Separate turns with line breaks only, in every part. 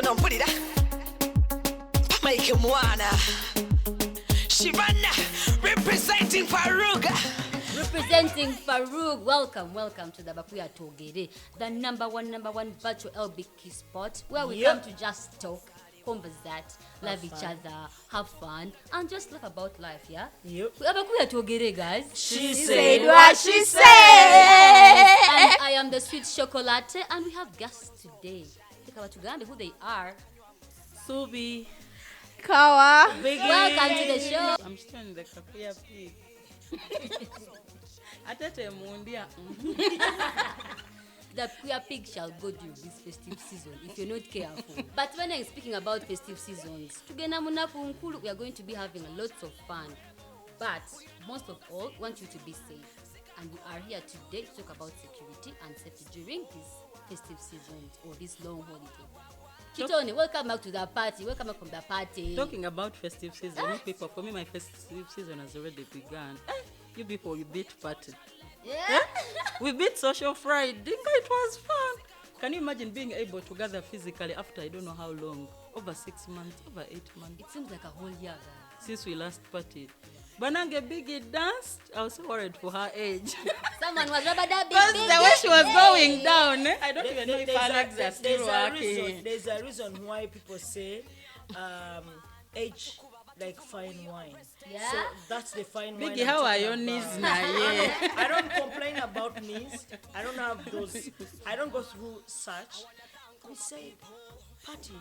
don't put it up. Make him wanna. Shivana representing Faruga.
Representing Farouk, welcome to the Bakuya Togere, the number one virtual LBK spot where we come to just talk, conversate, love each other, have fun, and just laugh about life, yeah?
Yep.
We are Bakuya Togere, guys.
She said what she said.
And I am the sweet chocolate, and we have guests today. Take our Tugande, who they are.
Subi.
Kawa.
Biggie.
Welcome to the show.
I'm still in the Kakuya pig. Atete mundia.
The queer pig shall go during this festive season if you're not careful. But when I'm speaking about festive seasons, we are going to be having lots of fun. But most of all, we want you to be safe. And we are here today to talk about security and safety during this festive season or this long holiday. Kitone, welcome back to the party. Welcome back from the party.
Talking about festive season, you people, for me, my festive season has already begun. You people, we beat party.
Yeah.
We beat social Friday. It was fun. Can you imagine being able to gather physically after I don't know how long? Over 6 months, over 8 months.
It seems like a whole year, guys.
Since we last partied. Banange Biggie danced. I was so worried for her age.
Someone was rubber dubbing.
Because the way she was going down, I don't even know if her legs are still working.
There's a reason why people say age like fine wine.
Yeah.
So that's the fine wine.
Biggie, how are your knees now? Yeah.
I don't complain about knees. I don't have those. I don't go through such. We say party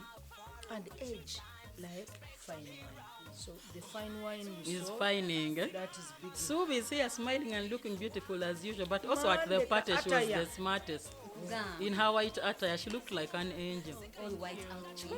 and age like fine wine. So the fine wine you
Is
saw,
fining.
that is big.
Subi is here smiling and looking beautiful as usual, but also at the party she was the smartest. In her white attire, she looked like an angel.
All white outfit.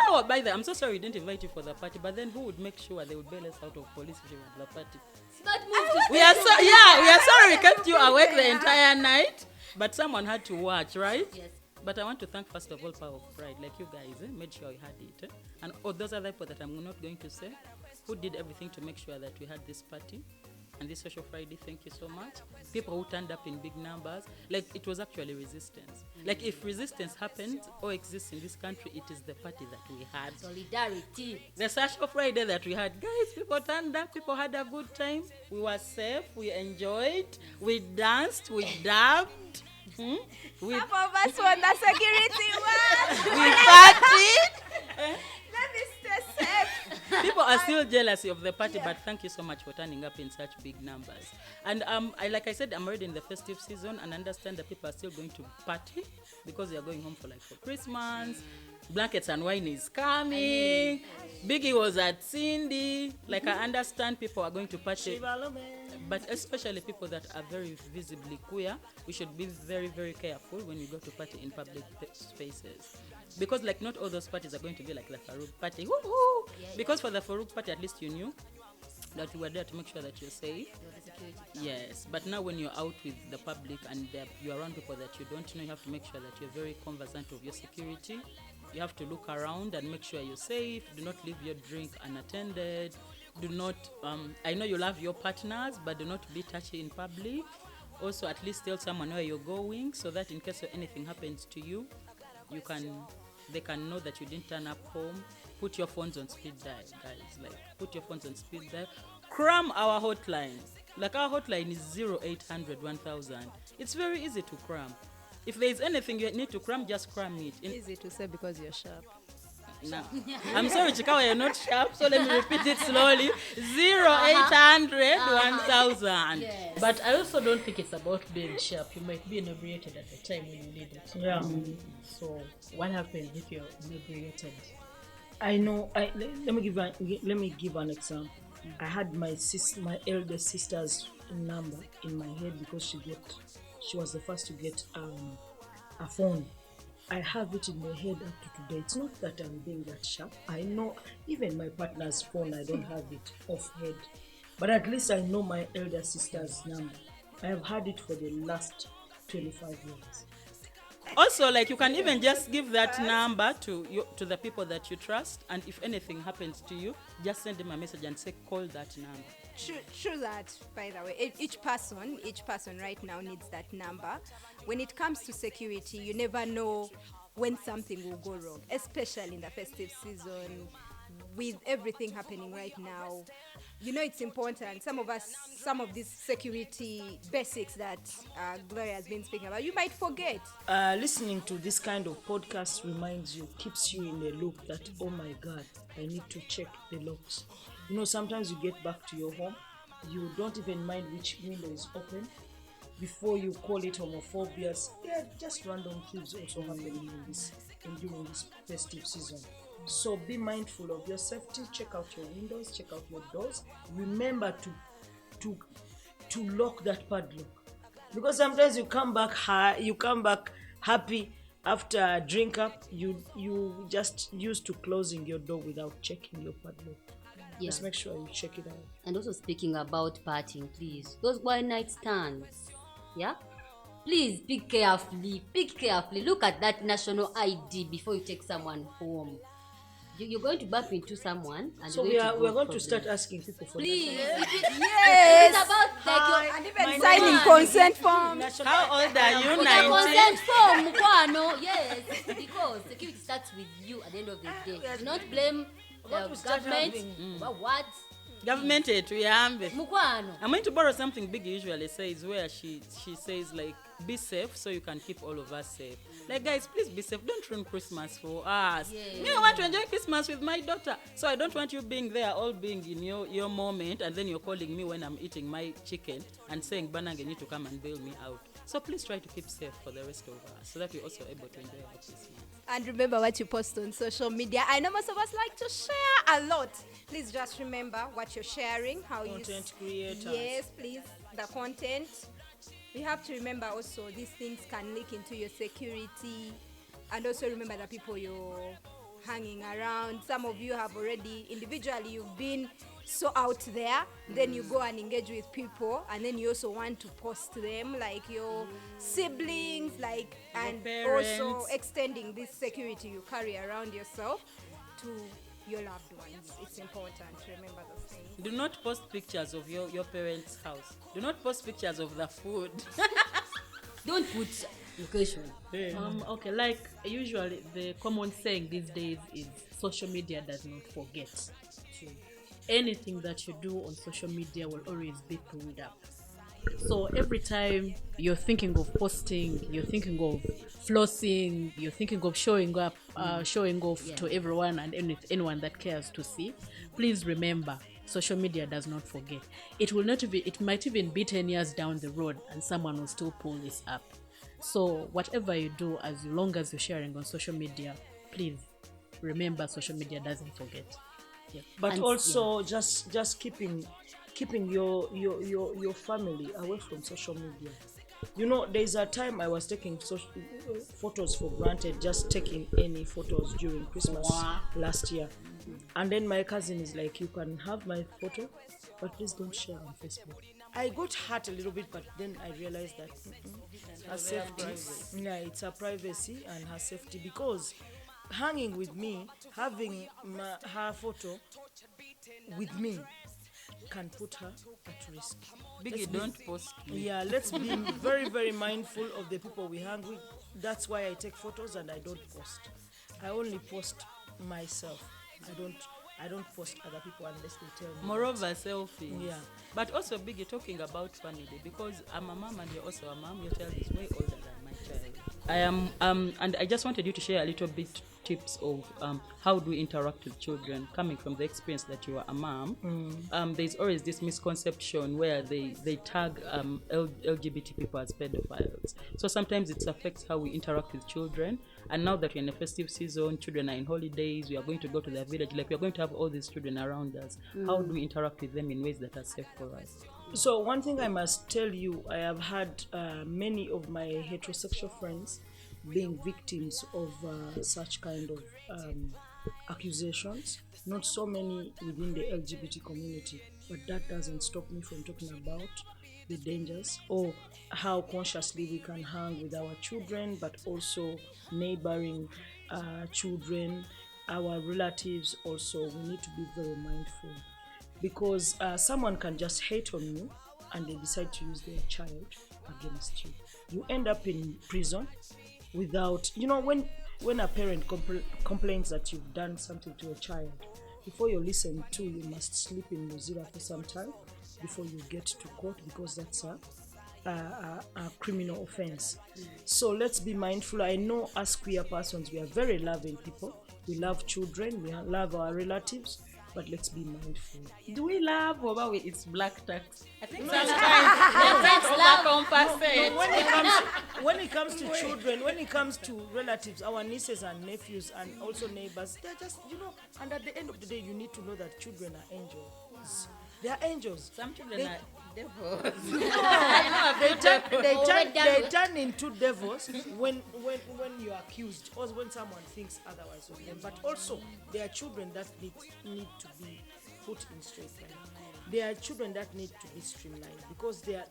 Oh, by the way, I'm so sorry we didn't invite you for the party, but then who would make sure they would bail us out of police if you were at the party?
Smart move to
We are sorry we kept you awake the entire night, but someone had to watch, right?
Yes.
But I want to thank first of all Power of Pride, like you guys, made sure we had it. And all those other people that I'm not going to say, who did everything to make sure that we had this party and this social Friday. Thank you so much. People who turned up in big numbers. Like, it was actually resistance. Like, if resistance happens or exists in this country, it is the party that we had.
Solidarity.
The social Friday that we had. Guys, people turned up. People had a good time. We were safe. We enjoyed. We danced. We dabbed.
Some of us want the security one.
We partied.
Let me stay safe.
People are still jealous of the party, but thank you so much for turning up in such big numbers. And like I said, I'm already in the festive season and understand that people are still going to party because they are going home for Christmas. Blankets and wine is coming. Biggie was at Cindy. Like, I understand people are going to party. But especially people that are very visibly queer, we should be very, very careful when we go to party in public spaces. Because, like, not all those parties are going to be like the Farouk party. Woo-hoo! Because for the Farouk party, at least you knew that you were there to make sure that you're safe. Yes, but now when you're out with the public and you're around people that you don't know, you have to make sure that you're very conversant of your security. You have to look around and make sure you're safe. Do not leave your drink unattended. Do not, I know you love your partners, but do not be touchy in public. Also, at least tell someone where you're going so that in case anything happens to you, they can know that you didn't turn up home. Put your phones on speed dial, guys. Like, put your phones on speed dial. Cram our hotline. Like, our hotline is 0800 1000. It's very easy to cram. If there is anything you need to cram, just cram it.
Easy to say because you're sharp.
No. I'm sorry, Chikawa, you're not sharp, so let me repeat it slowly. 0800 1000.
Yes.
But I also don't think it's about being sharp. You might be inebriated at the time when you need it.
Yeah.
So what happens if you're inebriated?
I know. Let me give an example. I had my elder sister's number in my head because she was the first to get a phone. I have it in my head up to today. It's not that I'm being that sharp. I know even my partner's phone, I don't have it off head. But at least I know my elder sister's number. I have had it for the last 25 years.
Also, like, you can even just give that number to the people that you trust, and if anything happens to you, just send them a message and say, call that number.
True that, by the way. Each person right now needs that number. When it comes to security, you never know when something will go wrong, especially in the festive season with everything happening right now. It's important. Some of these security basics that Gloria has been speaking about, you might forget.
Listening to this kind of podcast reminds you, keeps you in a loop that, oh my God, I need to check the locks. Sometimes you get back to your home, you don't even mind which window is open. Before you call it homophobia, just random things also happening during this festive season. So be mindful of your safety. Check out your windows, check out your doors. Remember to lock that padlock, because sometimes you come back happy after a drink up. You just used to closing your door without checking your padlock.
Yeah.
Just make sure you check it out.
And also, speaking about partying, please, those one night stands, yeah, please pick carefully. Look at that national ID before you take someone home. You're going to bump into someone, and
So we're going to start asking people for
please.
that.
Yes.
It's about like
And even signing consent forms.
How old are you?
the
19?
consent form, Mukwano. Yes, because security starts with you at the end of the day. Do not blame
What
the
we start
government.
having.
But what?
Government tuyambe.
Mukwano.
I'm going to borrow something Big usually says, where she says like, be safe so you can keep all of us safe. Like, guys, please be safe. Don't ruin Christmas for us.
Yeah.
Me, I want to enjoy Christmas with my daughter, so I don't want you being there, all being in your moment, and then you're calling me when I'm eating my chicken and saying, Banange need to come and bail me out. So please try to keep safe for the rest of us, so that we're also able to enjoy our Christmas.
And remember what you post on social media. I know most of us like to share a lot. Please just remember what you're sharing, how
Content creators.
Yes, please, the content. You have to remember also these things can leak into your security, and also remember the people you're hanging around. Some of you have already individually, you've been so out there, then you go and engage with people, and then you also want to post them, like your siblings, like, and
parents.
also extending this security you carry around yourself to your loved ones. It's important to remember those things.
Do not post pictures of your parents' house. Do not post pictures of the food.
Don't put location.
Okay, like usually the common saying these days is social media does not forget. Anything that you do on social media will always be pulled up. So every time you're thinking of posting, you're thinking of flossing, you're thinking of showing off to everyone and anyone that cares to see, please remember, social media does not forget. It might even be 10 years down the road and someone will still pull this up. So whatever you do, as long as you're sharing on social media, please remember, social media doesn't forget. Yeah.
But
And-
also just keeping your family away from social media. There's a time I was taking photos for granted, just taking any photos during Christmas last year. And then my cousin is like, you can have my photo, but please don't share on Facebook. I got hurt a little bit, but then I realized that her safety, it's her privacy and her safety, because hanging with me, having her photo with me can put her at risk.
Biggie, don't post me.
Yeah, let's be very, very mindful of the people we hang with. That's why I take photos and I don't post. I only post myself. I don't post other people unless they tell me.
Moreover, selfies.
Yeah.
But also, Biggie, talking about family, because I'm a mom and you're also a mom, your child is way older than my child. I am, and I just wanted you to share a little bit tips of how do we interact with children, coming from the experience that you are a mom. There's always this misconception where they tag LGBT people as pedophiles. So sometimes it affects how we interact with children. And now that we're in a festive season, children are in holidays, we are going to go to their village, like we're going to have all these children around us. How do we interact with them in ways that are safe for us?
So one thing I must tell you, I have had many of my heterosexual friends being victims of such kind of accusations. Not so many within the LGBT community, but that doesn't stop me from talking about the dangers or how consciously we can hang with our children, but also neighboring children, our relatives also. We need to be very mindful, because someone can just hate on you and they decide to use their child against you. You end up in prison without, when a parent complains that you've done something to a child, before you're listened to, you must sleep in Mozilla for some time before you get to court, because that's a criminal offense. So let's be mindful. I know as queer persons, we are very loving people. We love children, we love our relatives, but let's be mindful.
Do we love or about it's black tax? I think sometimes
when it comes to children, when it comes to relatives, our nieces and nephews and also neighbors, they're just, and at the end of the day, you need to know that children are angels. They are angels.
Some children are devils.
They turn into devils when you're accused or when someone thinks otherwise of them. But also, there are children that need to be put in straight line. There are children that need to be streamlined because they're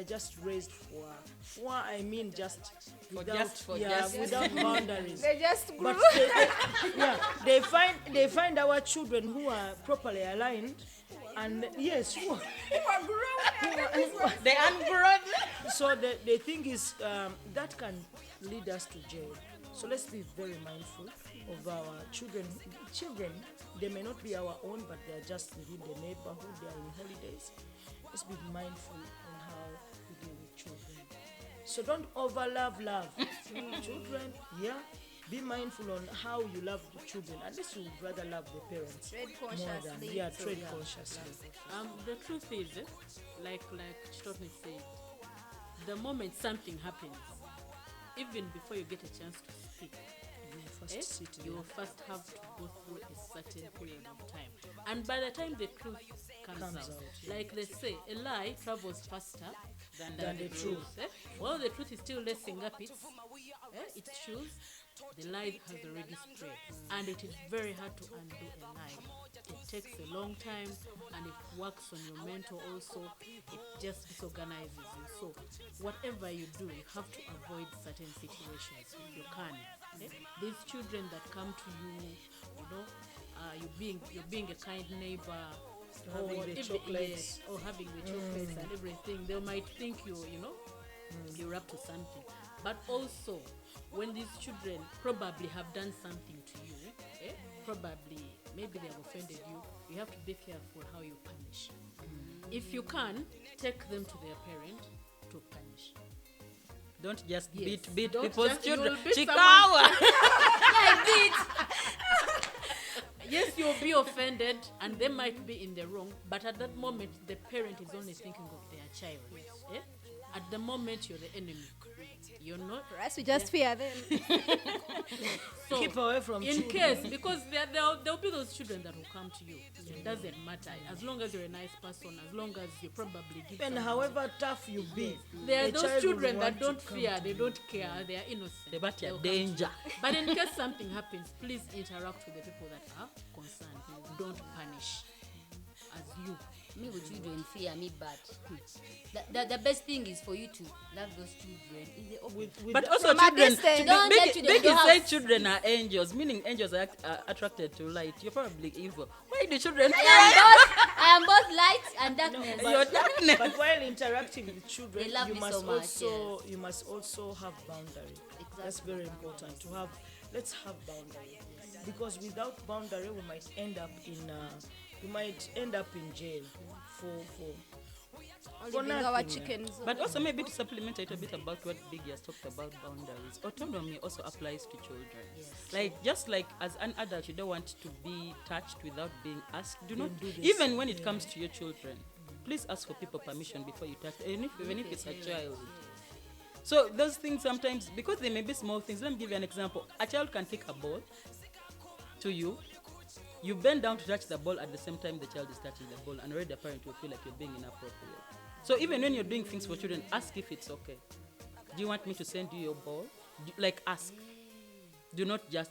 just raised for I mean just without boundaries.
They just grew.
But they find our children who are properly aligned, and yes,
Who are grown.
They ungrown.
so the thing is that can lead us to jail. So let's be very mindful of our children. Children, they may not be our own, but they are just within the neighborhood. They are in holidays. Let's be mindful on how we deal with children. So don't overlove love. Children, be mindful on how you love the children. At least you would rather love the parents
Tread
more than
consciously.
tread consciously.
The truth is, like Chitofi said, the moment something happens, even before you get a chance to speak, you first have to go through a certain period of time. And by the time the truth comes out, like they say, a lie travels faster than the truth. While the truth is still lacing up its shoes, the lie has already spread. And it is very hard to undo a lie. It takes a long time, and it works on your mental also. It just disorganizes you. So whatever you do, you have to avoid certain situations if you can. These children that come to you, you're being a kind neighbor,
Having the chocolates.
or having the chocolates and everything, they might think you're up to something. But also, when these children probably have done something to you, probably maybe they have offended you, you have to be careful how you punish. If you can, take them to their parent to punish.
Don't just
Yes.
beat
Don't
people's
just-
children.
you'll beat
Chikawa.
Yes, you'll be offended, and they might be in the wrong, but at that moment, the parent is only thinking of their child. At the moment, you're the enemy. You're not.
For us, we just fear them.
So,
Keep away from
in
children.
case, because there'll be those children that will come to you. It doesn't matter. As long as you're a nice person, as long as you probably give
And
something.
however tough you be,
There are
a
those
child will
children
want
that
to
don't
come
fear,
to
they
you.
don't care, they are innocent.
But
They'll
you're
come to you.
danger.
But in case something happens, please interact with the people that are concerned. Don't punish as you.
Me with children fear me bad. The best thing is for you to love those children in the open.
But also
From a
children,
distance.
Don't let children
Becky
go
said
out.
children are angels, meaning angels are attracted to light. You're probably evil. Why do children
I am both light and darkness.
Your darkness.
But while interacting with children,
They love
you
me
must
so much,
also you must also have boundary.
Exactly.
That's very important to have. Let's have boundary, because without boundary, we might end up in jail for
Only being our
nothing.
chickens.
But also maybe to supplement a little bit about what Biggie has talked about boundaries, autonomy also applies to children. Like just like as an adult, you don't want to be touched without being asked. Do not
do this.
even when it comes to your children. Please ask for people permission before you touch, even if it's a child. So those things sometimes, because they may be small things. Let me give you an example. A child can take a ball to you. You bend down to touch the ball at the same time the child is touching the ball, and already the parent will feel like you're being inappropriate. So even when you're doing things for children, ask if it's okay. Do you want me to send you your ball? Ask. Do not just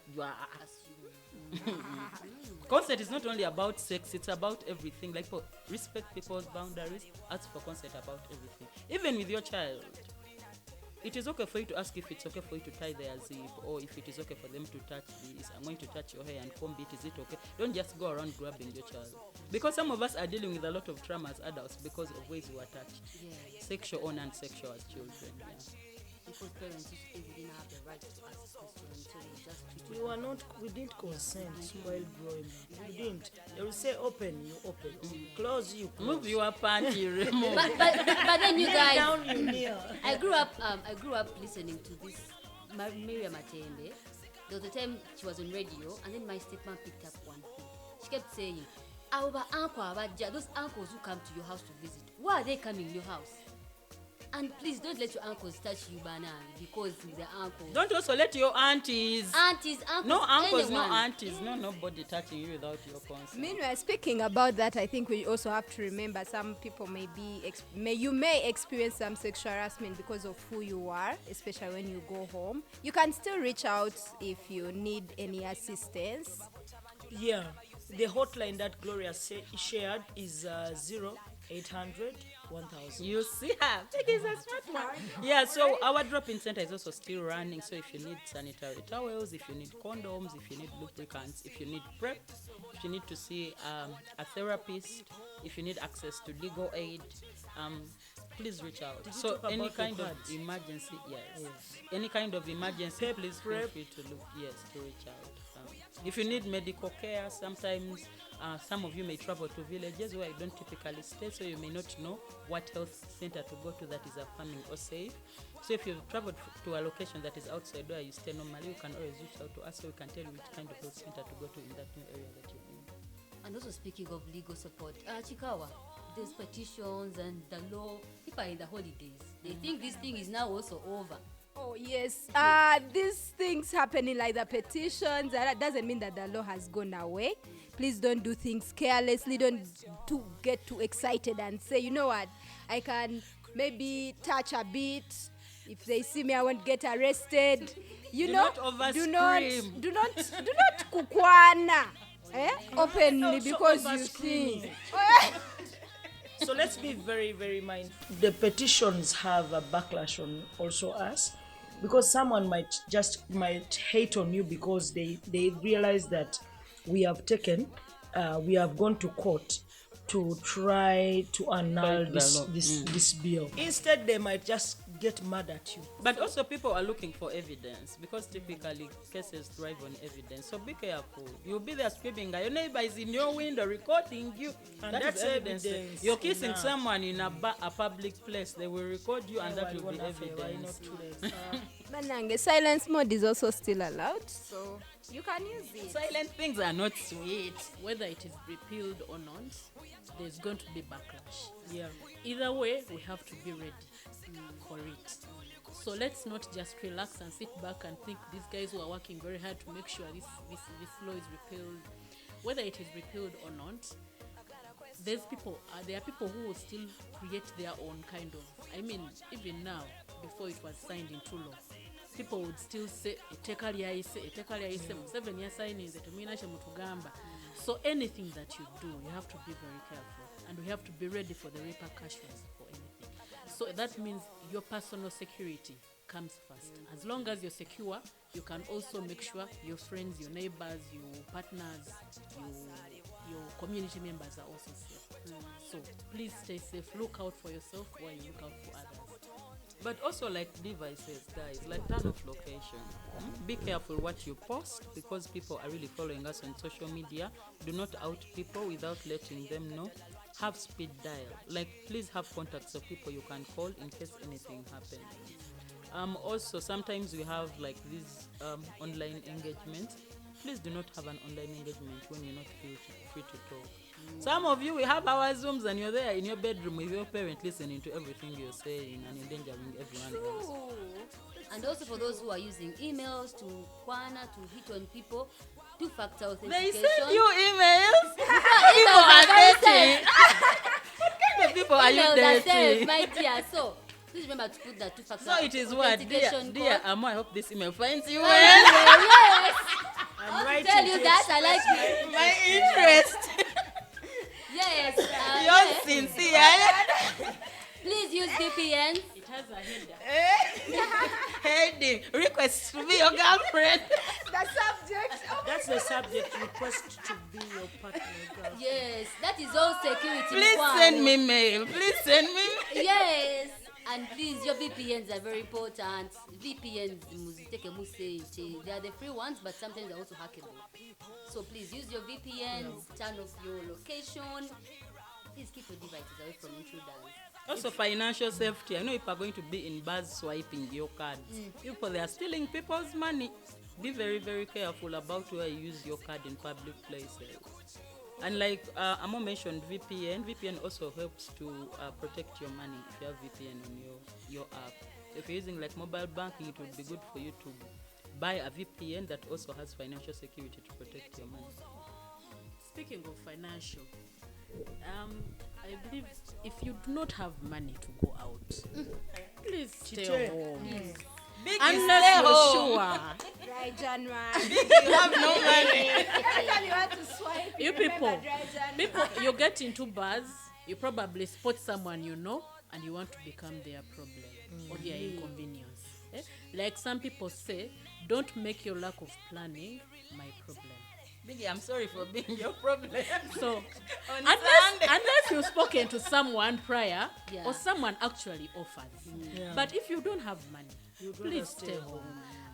consent is not only about sex, it's about everything. Respect people's boundaries, ask for consent about everything. Even with your child. It is okay for you to ask if it's okay for you to tie their zip, or if it is okay for them to touch this. I'm going to touch your hair and comb it. Is it okay? Don't just go around grabbing your child. Because some of us are dealing with a lot of trauma as adults because of ways we were touched. Sexual or non-sexual as children. Yeah.
people's parents used to think we didn't have the right to ask this question, so they just treat
We didn't consent while growing up. We didn't. They will say open, you open. Close, you close.
Move your pant, you remove.
but then you
Kneel
guys,
down, you kneel.
I grew up listening to this Miriam Matende. There was a time she was on radio, and then my stepmom picked up one thing. She kept saying, our uncle, those uncles who come to your house to visit, why are they coming to your house? And please don't let your uncles touch you, banana, because they're uncles.
Don't also let your aunties.
Uncles,
No uncles,
anyone.
no aunties, nobody touching you without your consent.
Meanwhile, speaking about that, I think we also have to remember some people you may experience some sexual harassment because of who you are, especially when you go home. You can still reach out if you need any assistance.
Yeah, the hotline that Gloria shared is 0800 1000.
You see her. It is a smart one. Yeah, so our drop-in center is also still running. So if you need sanitary towels, if you need condoms, if you need lubricants, if you need prep, if you need to see a therapist, if you need access to legal aid, please reach out. So
talk
any
about
kind
the
of
cards?
emergency, yes. Any kind of emergency, please feel free to reach out. If you need medical care, sometimes some of you may travel to villages where you don't typically stay, so you may not know what health center to go to that is affirming or safe. So if you've traveled to a location that is outside where you stay normally, you can always reach out to us so we can tell you which kind of health center to go to in that new area that you're in.
And also speaking of legal support, Chikawa, there's petitions and the law. People are in the holidays. They think this thing is now also over.
Oh, yes. These things happening like the petitions, that doesn't mean that the law has gone away. Please don't do things carelessly. Don't get too excited and say, you know what, I can maybe touch a bit. If they see me, I won't get arrested.
Do not overscream.
Do not kukwana openly
No, so
because you
overscreaming.
think.
So let's be very, very mindful. The petitions have a backlash on also us, because someone might hate on you because they realize that we have gone to court to try to annul this bill. Instead, they might just get mad at you.
But also people are looking for evidence, because typically cases thrive on evidence. So be careful. You'll be there screaming, your neighbor is in your window recording you.
And
that's evidence. You're kissing
enough.
someone in a public place. They will record you and that will be evidence.
Manange, silence mode is also still allowed, so you can use it.
Silent things are not sweet.
Whether it is repealed or not, there's going to be backlash.
Yeah.
Either way, we have to be ready for it. So let's not just relax and sit back and think these guys who are working very hard to make sure this law is repealed. Whether it is repealed or not, there are people who will still create their own kind of, even now, before it was signed into law, people would still say eteka lyayise 7 year signing zetuminashe mutugamba. So anything that you do, you have to be very careful, and we have to be ready for the repercussions for anything. So that means your personal security comes first. As long as you're secure, you can also make sure your friends, your neighbors, your partners, your community members are also safe. So please stay safe. Look out for yourself while you look out for others.
But also, like Levi says, guys, like turn off location. Be careful what you post, because people are really following us on social media. Do not out people without letting them know. Have speed dial. Like, please have contacts of people you can call in case anything happens. Also, sometimes we have like these online engagements. Please do not have an online engagement when you're not free to talk. Some of you, we have our Zooms and you're there in your bedroom with your parent listening to everything you're saying and endangering everyone else.
And also for those who are using emails to kwana, to hit on people, two-factor authentication.
They send you emails. People are dating. What kind of people are you dating?
My dear, so please remember to put that two-factor
So it is what?
authentication
Dear
code.
Amo, I hope this email finds you well.
Yes.
I'm
I'll
writing
tell you
to
that I like you.
My interest.
Yes.
You're
Yes.
sincere.
Please use VPN.
It has a header.
Heading. Request to be your girlfriend.
The subject.
That's the subject. Request to be your partner. Girl.
Yes, that is all security.
Please
one.
send me mail. Please send me mail.
Yes, And please, your VPNs are very important. VPNs, they are the free ones, but sometimes they're also hackable. So please use your VPNs, turn off your location. Please keep your devices away from intruders.
Also, financial safety. I know if you are going to be in bars swiping your cards, people they are stealing people's money. Be very, very careful about where you use your card in public places. And like Amo mentioned, VPN also helps to protect your money if you have VPN on your app. If you're using like mobile banking, it would be good for you to buy a VPN that also has financial security to protect your money.
Speaking of financial, I believe if you do not have money to go out, please stay home.
Big
Unless you're sure.
Dry January.
you have no money.
Every time you want to swipe,
You
remember
people,
dry January.
you get into bars, you probably spot someone you know, and you want to become their problem or their inconvenience. Eh? Like some people say, don't make your lack of planning my problem.
Biggie, I'm sorry for being your problem.
So,
On
unless you've spoken to someone prior,
Yeah.
or someone actually offers. But if you don't have money, please stay home.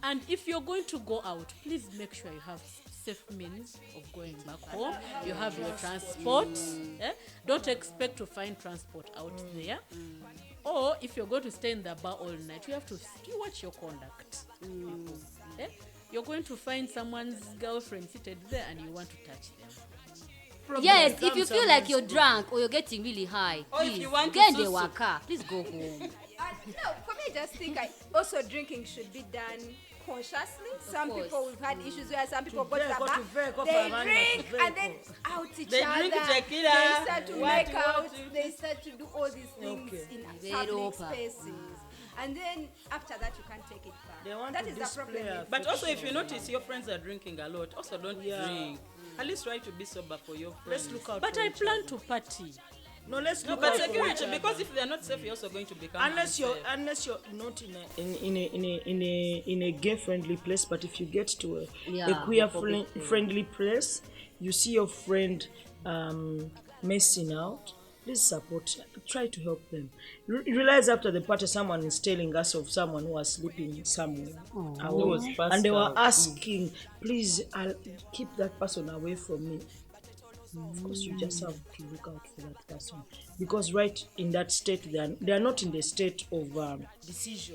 And if you're going to go out, please make sure you have safe means of going back home. You have your transport. Eh? Don't expect to find transport out there. Or if you're going to stay in the bar all night, you have to watch your conduct. Eh? You're going to find someone's girlfriend seated there and you want to touch them.
Yes, if you feel like you're drunk or you're getting really high,
Or if
please
you want to
get in the
susu.
waka. Please go home.
No, for me, I just think also drinking should be done consciously. Some
course.
people have had issues where some people go to
Very
the bar,
go
they
for a
drink
very
and then out each
They
other.
drink tequila,
They start to
what,
make
what,
out.
what.
They start to do all these things
Okay.
in
Very
public
open.
spaces. And then after that, you can't take it back.
They want
That
to
is the
display
problem.
a-
with
But also, if you notice your friends are drinking a lot, also don't
Yeah.
drink. At least try to be sober for your friends.
Let's look out.
But
for
I
each
plan
other.
to party.
No, let's
No,
look
but
out for
security,
each other.
because if they are not safe, you're also going to become
unless you're
unsafe.
not in a gay friendly place, but if you get to a
Yeah,
queer
public place.
friendly place, you see your friend messing out, please support, try to help them. Realize after the party someone is telling us of someone who was sleeping somewhere
was
away,
passed
and they were
out.
asking, please keep that person away from me. Of course, you just have to look out for that person, because right in that state, they are not in the state of decision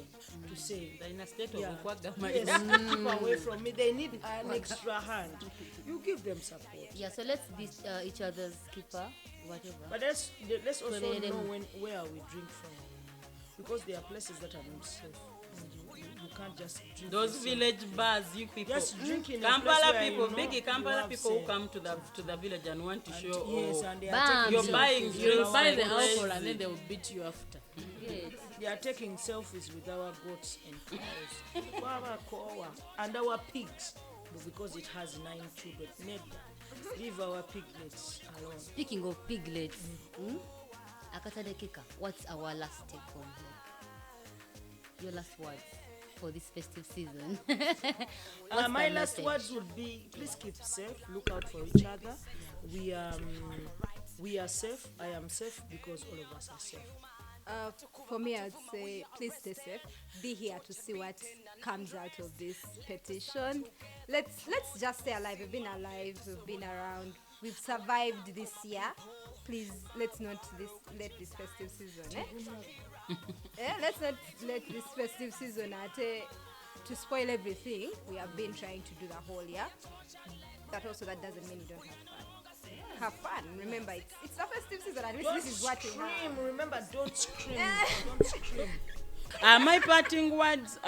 to say,
They're in a state of
yeah,
Ukwagama.
yes, keep away from me. They need an extra hand. You give them support,
Yeah, so let's be each other's keeper, whatever.
but let's also
let them-
know where we drink from, because there are places that are not safe. And you can't just drink
Those
yourself.
village bars, you people.
Just drink in a
Kampala
place where
people,
you know
big
you
Kampala
have
people who
safe.
come to the village and want to show
Yes,
off.
and they
Bam.
are taking
You're buying
selfies with
drinks
You'll buy
our
the
like
goats.
alcohol and then they will beat you after.
Yes.
They are taking selfies with our goats and cows, and our pigs, but because it has 9 children. Leave our piglets alone.
Speaking of piglets, Akatadekika, what's our last take home here? Your last words for this festive season. What's
My
the
last
message?
words would be: please keep safe. Look out for each other. We are safe. I am safe because all of us are safe.
For me, I'd say please stay safe. Be here to see what comes out of this petition. Let's just stay alive. We've been alive. We've been around. We've survived this year. Please, let's not let this festive season. Let's not let this festive season to spoil everything we have been trying to do the whole year. That doesn't mean you don't have fun. Have fun. Remember, it's the festive season. At least
Don't
this is what we have.
scream. Remember, don't scream. Don't scream.
My parting words,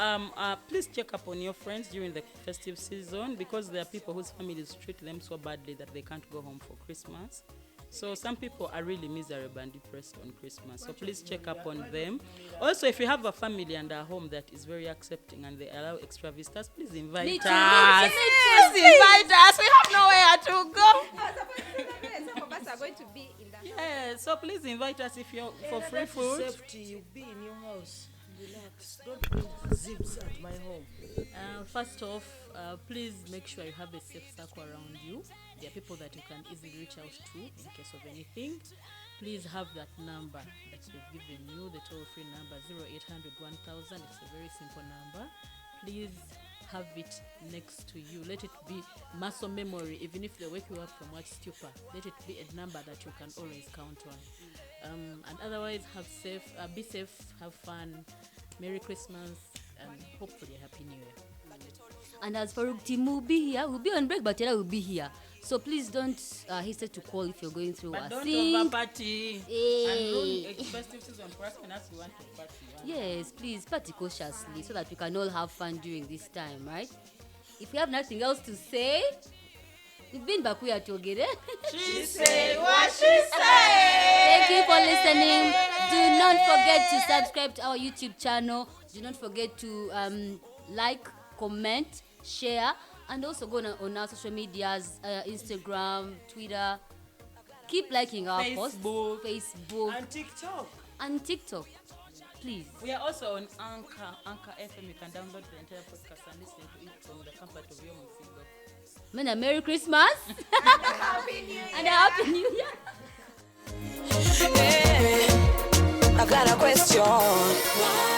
please check up on your friends during the festive season, because there are people whose families treat them so badly that they can't go home for Christmas. So some people are really miserable and depressed on Christmas. So please check up on them. Also, if you have a family and a home that is very accepting and they allow extra visitors, please invite
Me too,
us.
me too.
Please invite us. We have nowhere to go.
Some of us are going to be in the
Yeah, so please invite us if you're for free
That is
food.
safety. You be in your house. Relax. Don't bring zips at my home.
First off, please make sure you have a safe circle around you. There are people that you can easily reach out to in case of anything. Please have that number that they've given you, the toll-free number 0800 1000. It's a very simple number. Please have it next to you. Let it be muscle memory. Even if they wake you up from work stupor, let it be a number that you can always count on. And otherwise, be safe, have fun. Merry Christmas, and hopefully a Happy New Year.
And as for Team, we'll be here. We'll be on break, but we'll be here. So please don't hesitate to call if you're going through
But
a
don't
thing.
over party.
Eh.
And ruin a festive season for us when us we want to party.
Yes, please party cautiously so that we can all have fun during this time, right? If you have nothing else to say, we've been back here together.
She said what she said.
Thank you for listening. Do not forget to subscribe to our YouTube channel. Do not forget to like, comment, share, and also go on our social medias, Instagram, Twitter. Keep liking our posts. Facebook,
And TikTok.
and TikTok. Please.
We are also on Anchor FM. You can download the entire podcast and listen to it from the comfort of your home.
Man, a Merry Christmas
And a Happy New Year.
and a Happy New Year.
Yeah. I got a question.